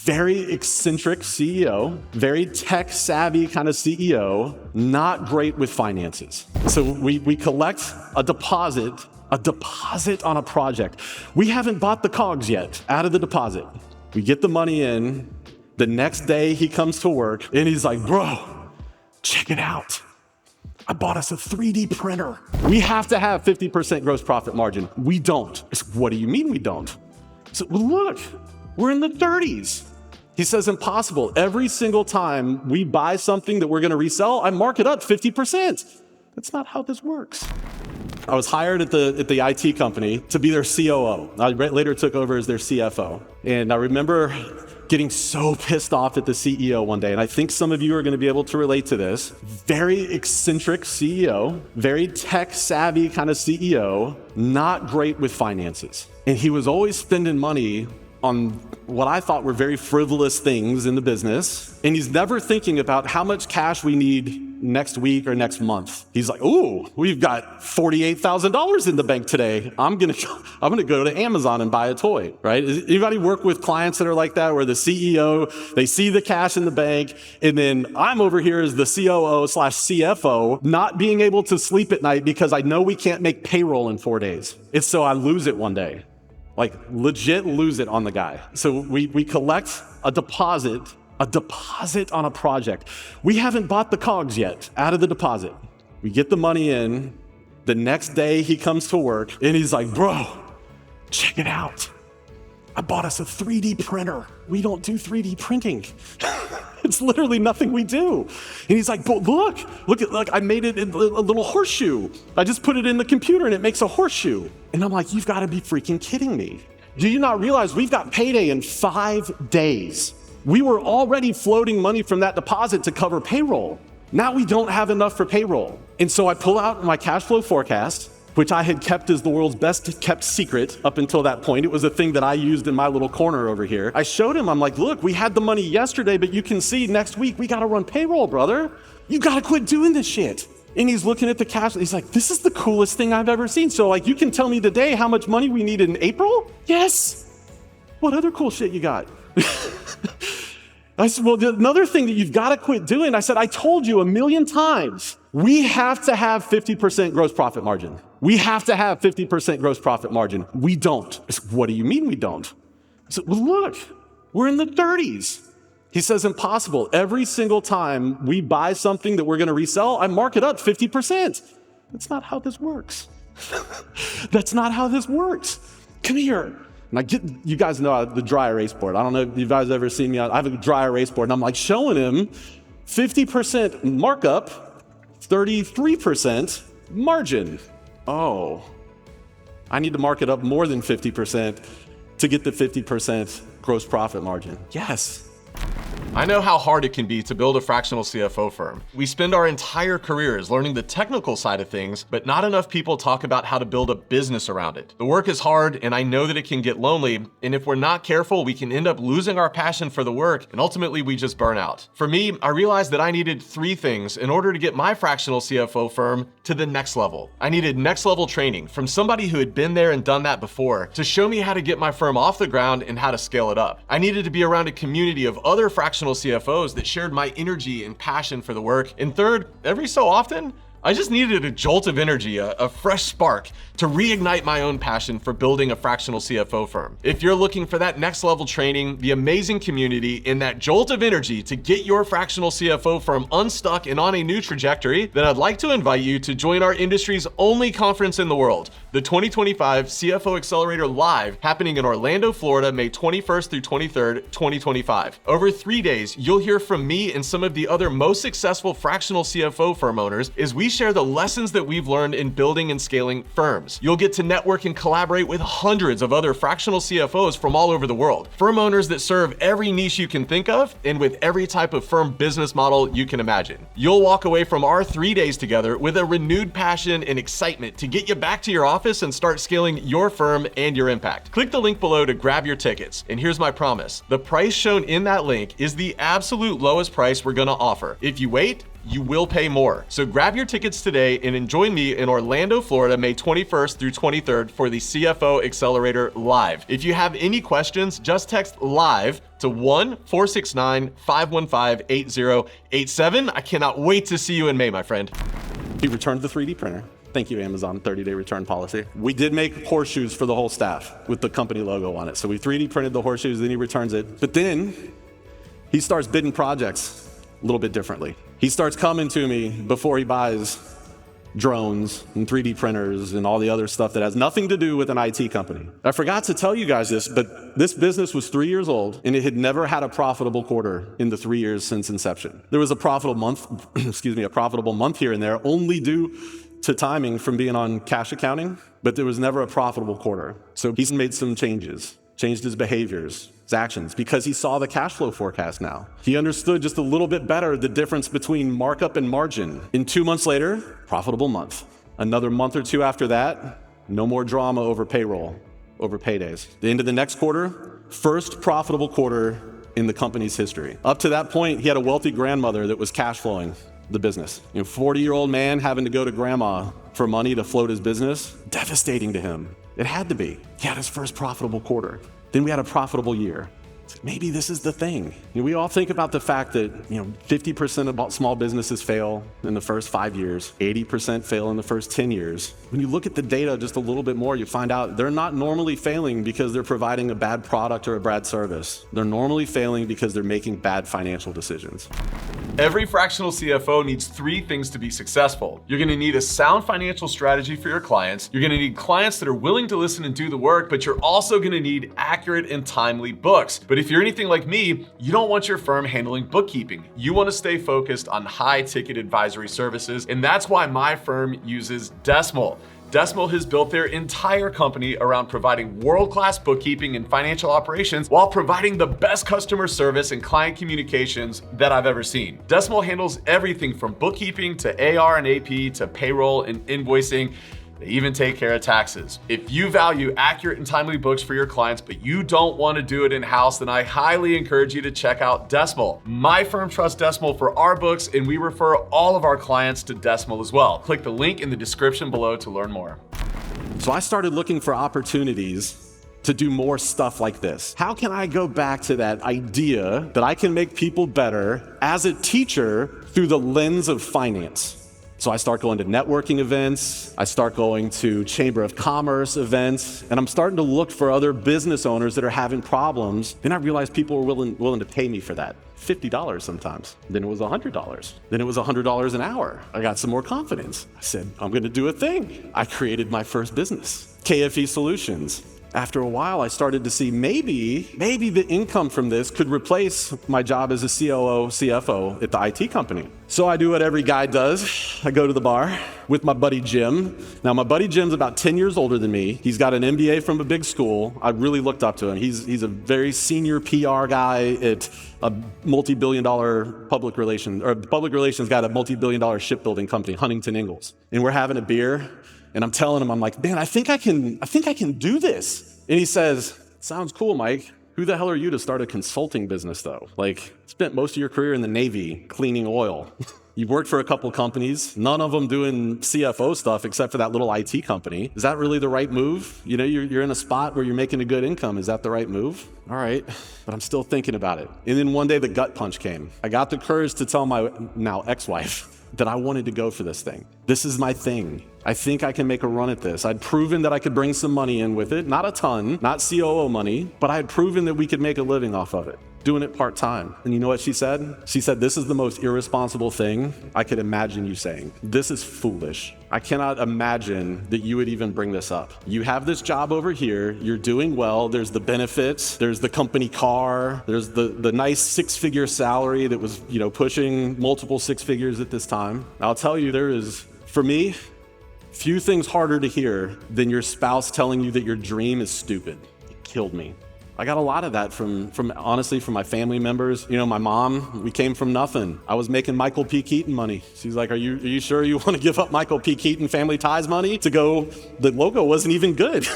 very eccentric CEO, very tech savvy kind of CEO, not great with finances. So we collect a deposit on a project. We haven't bought the cogs yet out of the deposit. We get the money in. The next day he comes to work and he's like, bro, check it out. I bought us a 3D printer. We have to have 50% gross profit margin. We don't. I said, what do you mean we don't? I said, well, look, we're in the 30s. He says, impossible. Every single time we buy something that we're gonna resell, I mark it up 50%. That's not how this works. I was hired at the IT company to be their COO. I later took over as their CFO. And I remember getting so pissed off at the CEO one day, and I think some of you are gonna be able to relate to this. Very eccentric CEO, very tech savvy kind of CEO, not great with finances. And he was always spending money on what I thought were very frivolous things in the business. And he's never thinking about how much cash we need next week or next month. He's like, ooh, we've got $48,000 in the bank today. I'm gonna go to Amazon and buy a toy, right? Anybody work with clients that are like that, where the CEO, they see the cash in the bank, and then I'm over here as the COO/CFO, not being able to sleep at night because I know we can't make payroll in 4 days. And so I lose it one day. Like legit lose it on the guy. So we collect a deposit on a project. We haven't bought the cogs yet out of the deposit. We get the money in. The next day he comes to work and he's like, bro, check it out. I bought us a 3D printer. We don't do 3D printing. It's literally nothing we do. And he's like, but look, I made it in a little horseshoe. I just put it in the computer and it makes a horseshoe. And I'm like, you've got to be freaking kidding me. Do you not realize we've got payday in 5 days? We were already floating money from that deposit to cover payroll. Now we don't have enough for payroll. And so I pull out my cash flow forecast, which I had kept as the world's best kept secret up until that point. It was a thing that I used in my little corner over here. I showed him, I'm like, look, we had the money yesterday, but you can see next week we gotta run payroll, brother. You gotta quit doing this shit. And he's looking at the cash, he's like, this is the coolest thing I've ever seen. So like, you can tell me today how much money we need in April? Yes. What other cool shit you got? I said, well, another thing that you've got to quit doing, I said, I told you 1,000,000 times, we have to have 50% gross profit margin. We have to have 50% gross profit margin. We don't. I said, what do you mean we don't? I said, well, look, we're in the 30s. He says, impossible. Every single time we buy something that we're going to resell, I mark it up 50%. That's not how this works. That's not how this works. Come here. And you guys know the dry erase board. I don't know if you guys ever seen me. I have a dry erase board, and I'm like showing him 50% markup, 33% margin. Oh, I need to mark it up more than 50% to get the 50% gross profit margin. Yes. I know how hard it can be to build a fractional CFO firm. We spend our entire careers learning the technical side of things, but not enough people talk about how to build a business around it. The work is hard, and I know that it can get lonely, and if we're not careful, we can end up losing our passion for the work, and ultimately we just burn out. For me, I realized that I needed 3 things in order to get my fractional CFO firm to the next level. I needed next level training from somebody who had been there and done that before to show me how to get my firm off the ground and how to scale it up. I needed to be around a community of other fractional CFOs that shared my energy and passion for the work. And third, every so often, I just needed a jolt of energy, a fresh spark to reignite my own passion for building a fractional CFO firm. If you're looking for that next level training, the amazing community, and that jolt of energy to get your fractional CFO firm unstuck and on a new trajectory, then I'd like to invite you to join our industry's only conference in the world, the 2025 CFO Accelerator Live, happening in Orlando, Florida, May 21st through 23rd, 2025. Over 3 days, you'll hear from me and some of the other most successful fractional CFO firm owners as we share the lessons that we've learned in building and scaling firms. You'll get to network and collaborate with hundreds of other fractional CFOs from all over the world, firm owners that serve every niche you can think of and with every type of firm business model you can imagine. You'll walk away from our 3 days together with a renewed passion and excitement to get you back to your office and start scaling your firm and your impact. Click the link below to grab your tickets. And here's my promise. The price shown in that link is the absolute lowest price we're gonna offer. If you wait, you will pay more. So grab your tickets today and join me in Orlando, Florida, May 21st through 23rd for the CFO Accelerator Live. If you have any questions, just text LIVE to 1-469-515-8087. I cannot wait to see you in May, my friend. He returned the 3D printer. Thank you, Amazon, 30-day return policy. We did make horseshoes for the whole staff with the company logo on it. So we 3D printed the horseshoes, then he returns it. But then he starts bidding projects a little bit differently. He starts coming to me before he buys drones and 3D printers and all the other stuff that has nothing to do with an IT company. I forgot to tell you guys this, but this business was 3 years old and it had never had a profitable quarter in the 3 years since inception. There was a profitable month, a profitable month here and there, only due to timing from being on cash accounting, but there was never a profitable quarter. So he's made some changes, changed his behaviors, his actions, because he saw the cash flow forecast now. He understood just a little bit better the difference between markup and margin. And 2 months later, profitable month. Another month or two after that, no more drama over payroll, over paydays. The end of the next quarter, first profitable quarter in the company's history. Up to that point, he had a wealthy grandmother that was cash flowing the business. 40-year-old man having to go to grandma for money to float his business, devastating to him. It had to be. He had his first profitable quarter. Then we had a profitable year. Maybe this is the thing. We all think about the fact that 50% of small businesses fail in the first 5 years, 80% fail in the first 10 years. When you look at the data just a little bit more, you find out they're not normally failing because they're providing a bad product or a bad service. They're normally failing because they're making bad financial decisions. Every fractional CFO needs 3 things to be successful. You're gonna need a sound financial strategy for your clients. You're gonna need clients that are willing to listen and do the work, but you're also gonna need accurate and timely books. But if you're anything like me, you don't want your firm handling bookkeeping. You wanna stay focused on high-ticket advisory services, and that's why my firm uses Decimal. Decimal has built their entire company around providing world-class bookkeeping and financial operations while providing the best customer service and client communications that I've ever seen. Decimal handles everything from bookkeeping to AR and AP to payroll and invoicing. They even take care of taxes. If you value accurate and timely books for your clients, but you don't want to do it in-house, then I highly encourage you to check out Decimal. My firm trusts Decimal for our books, and we refer all of our clients to Decimal as well. Click the link in the description below to learn more. So I started looking for opportunities to do more stuff like this. How can I go back to that idea that I can make people better as a teacher through the lens of finance? So I start going to networking events, I start going to Chamber of Commerce events, and I'm starting to look for other business owners that are having problems. Then I realized people were willing to pay me for that. $50 sometimes. Then it was $100. Then it was $100 an hour. I got some more confidence. I said, I'm gonna do a thing. I created my first business, KFE Solutions. After a while, I started to see maybe the income from this could replace my job as a COO, CFO at the IT company. So I do what every guy does. I go to the bar with my buddy Jim. Now, my buddy Jim's about 10 years older than me. He's got an MBA from a big school. I really looked up to him. He's a very senior PR guy at a multi-billion-dollar public relations guy at a multi-billion-dollar shipbuilding company, Huntington Ingalls. And we're having a beer. And I'm telling him, I'm like, man, I think I can do this. And he says, sounds cool, Mike. Who the hell are you to start a consulting business though? Like, spent most of your career in the Navy cleaning oil. You've worked for a couple companies, none of them doing CFO stuff except for that little IT company. Is that really the right move? You're in a spot where you're making a good income. Is that the right move? All right, but I'm still thinking about it. And then one day the gut punch came. I got the courage to tell my now ex-wife that I wanted to go for this thing. This is my thing. I think I can make a run at this. I'd proven that I could bring some money in with it, not a ton, not COO money, but I had proven that we could make a living off of it, doing it part-time. And you know what she said? She said, this is the most irresponsible thing I could imagine you saying. This is foolish. I cannot imagine that you would even bring this up. You have this job over here, you're doing well, there's the benefits, there's the company car, there's the nice 6-figure salary that was, pushing multiple 6 figures at this time. I'll tell you, there is, for me, few things harder to hear than your spouse telling you that your dream is stupid. It killed me. I got a lot of that from my family members. My mom, we came from nothing. I was making Michael P. Keaton money. She's like, are you sure you want to give up Michael P. Keaton Family Ties money to go? The logo wasn't even good.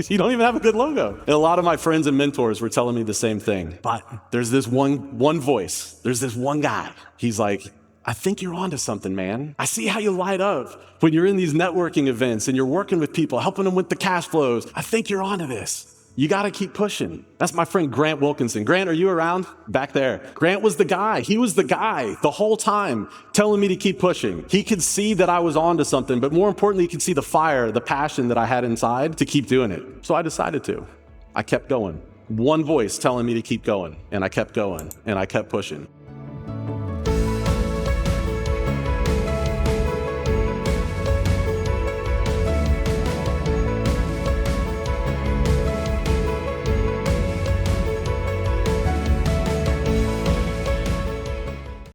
You don't even have a good logo. And a lot of my friends and mentors were telling me the same thing. But there's this one voice. There's this one guy. He's like, I think you're onto something, man. I see how you light up when you're in these networking events and you're working with people, helping them with the cash flows. I think you're onto this. You got to keep pushing. That's my friend Grant Wilkinson. Grant, are you around? Back there. Grant was the guy. He was the guy the whole time telling me to keep pushing. He could see that I was onto something, but more importantly, he could see the fire, the passion that I had inside to keep doing it. So I decided to. I kept going. One voice telling me to keep going, and I kept going, and I kept pushing.